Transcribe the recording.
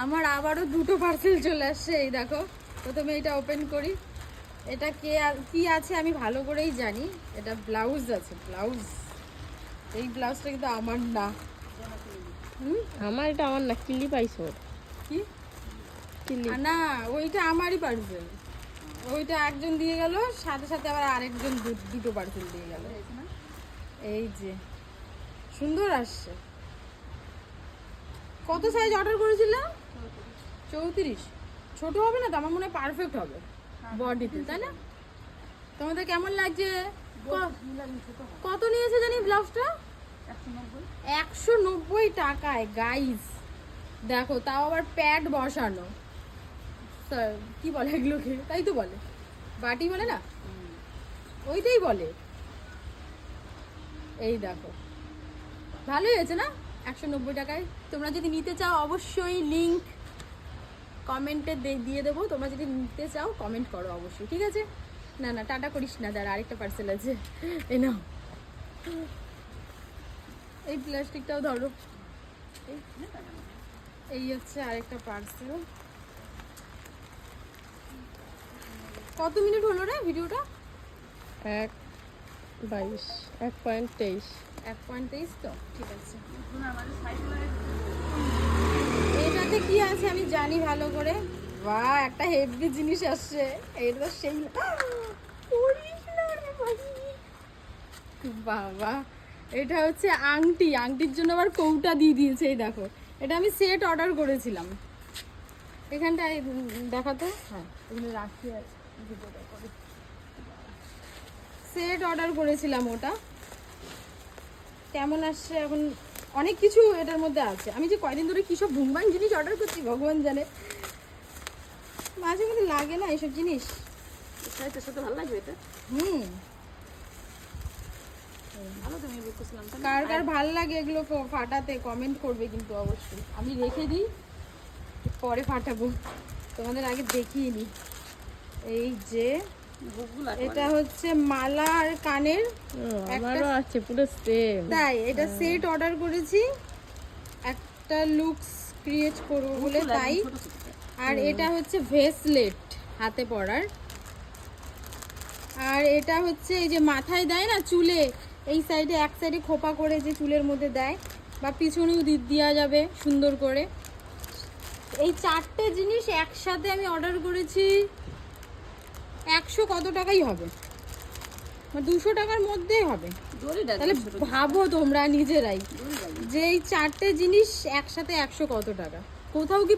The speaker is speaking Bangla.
আমার আবারও দুটো পার্সেল চলে আসছে। এই দেখো, প্রথমে এটা ওপেন করি। এটা কি আছে আমি ভালো করেই জানি। এটা ব্লাউজ আছে, ব্লাউজ। এই ব্লাউজটা কিন্তু আমার না। আমার না, কিলি পাইছো? কি কিলি না, ওইটা আমারই পার্সেল। ওইটা একজন দিয়ে গেল, সাথে সাথে আবার আরেকজন দুটো পার্সেল দিয়ে গেল। এই যে সুন্দর আসছে। কত সাইজ অর্ডার করেছিলাম? 34। ছোট হবে না তো? আমার মনে হয় পারফেক্ট হবে বডিতে, তাই না? তোমাদের কেমন লাগছে? কত নিয়েছে জানি ব্লাউজটা? 190 টাকায় গাইস। দেখো, তাও আবার প্যাড বসানো। কি বলে এগুলোকে? তাই তো বলে, বাটি বলে না? ওইটাই বলে। এই দেখো, ভালোই হয়েছে না 190 টাকায়? তোমরা যদি নিতে চাও অবশ্যই লিংক কমেন্টে দিয়ে দেবো। তোমরা যদি নিতে চাও কমেন্ট করো অবশ্যই, ঠিক আছে? না না, টাটা করিস না, দাঁড়া, আরেকটা পার্সেল আছে। এই নাও, এই প্লাস্টিকটাও ধরো। এই হচ্ছে আরেকটা পার্সেল। কত মিনিট হলো রে ভিডিওটা? 1:22, 1.23। 1.23 তো ঠিক আছে। এটাতে কি আছে আমি জানি ভালো করে। বাহ, একটা হেভি জিনিস আসছে। এটা সেই বাবা, এটা হচ্ছে আংটি। আংটির জন্য আবার কৌটা দিয়ে দিয়েছে। এই দেখো, এটা আমি সেট অর্ডার করেছিলাম। এখানটায় দেখাতো, হ্যাঁ এগুলো রাখি। সেট অর্ডার করেছিলাম, ওটা কেমন আসছে এখন। অনেক কিছু এটার মধ্যে আছে। আমি যে কয়দিন ধরে কি সব ভুংবাং জিনিস অর্ডার করছি ভগবান জানে। মাঝে মধ্যে লাগে না এইসব জিনিস। শাড়িটার সাথে ভালো লাগবে এটা। ভালো, তুমি বলতেছিলাম কার কার ভাল লাগে এগুলো ফাটাতে কমেন্ট করবে কিন্তু অবশ্যই। আমি রেখে দিই, পরে ফাটাবো। তোমাদের আগে দেখিয়ে নি। এই যে এটা হচ্ছে মালা আর কানের। আমারও আছে পুরো সেম। তাই এটা সেট অর্ডার করেছি, একটা লুকস ক্রিয়েট করবো বলে তাই। আর এটা হচ্ছে ভেসলেট, হাতে পরার। আর এটা হচ্ছে এই যে মাথায় দেয় না চুলে, এই সাইডে এক সাইডে খোপা করে যে চুলের মধ্যে দেয়, বা পিছনেও দেওয়া যাবে সুন্দর করে। এই চারটে জিনিস একসাথে আমি অর্ডার করেছি। 100 কত টাকাই হবে, 200 টাকার মধ্যেই হবে। তাহলে ভাবো তোমরা নিজেরাই যে এই চারটে জিনিস একসাথে 100 কত টাকা। কোথাও কি